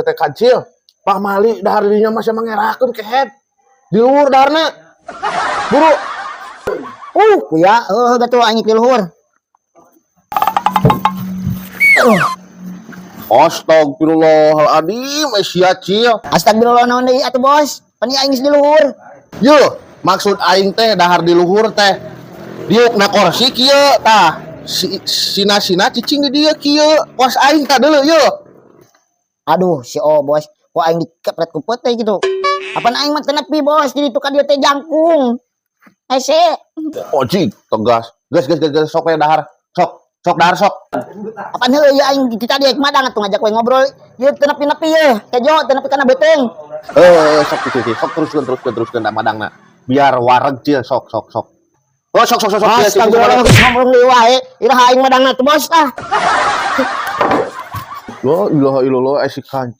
teh kancil Pak Mali dahar dirinya masih mangerakeun kehet di luhur daharna buru kuya gatuh aing di luhur. Astagfirullahaladzim sia cil Astagfirullah naon deui atuh bos, pani aing geus di luhur. Yo maksud aing teh dahar di luhur teh diuk na kursi kieu tah sina cicing di dieu kieu kos aing tah deuleu yo. Aduh si bos, kok aing dikepret ku teh gitu. Apaan aing mah teu nepi bos, jadi tukar dia teh jangkung. Ese. Cik tegas gas sok we dahar sok dahar sok. Apaan heula ya aing kita dia madang atuh ngajak we ngobrol. Ieu teu nepi-nepi ye, kejo teu nepi kana beuteung. Sok teruskeun madangna biar wareg cil sok. Astagfirullah ngomong deui wae, iraha aing madangna teh bos tah. La ilaha illallah si kancil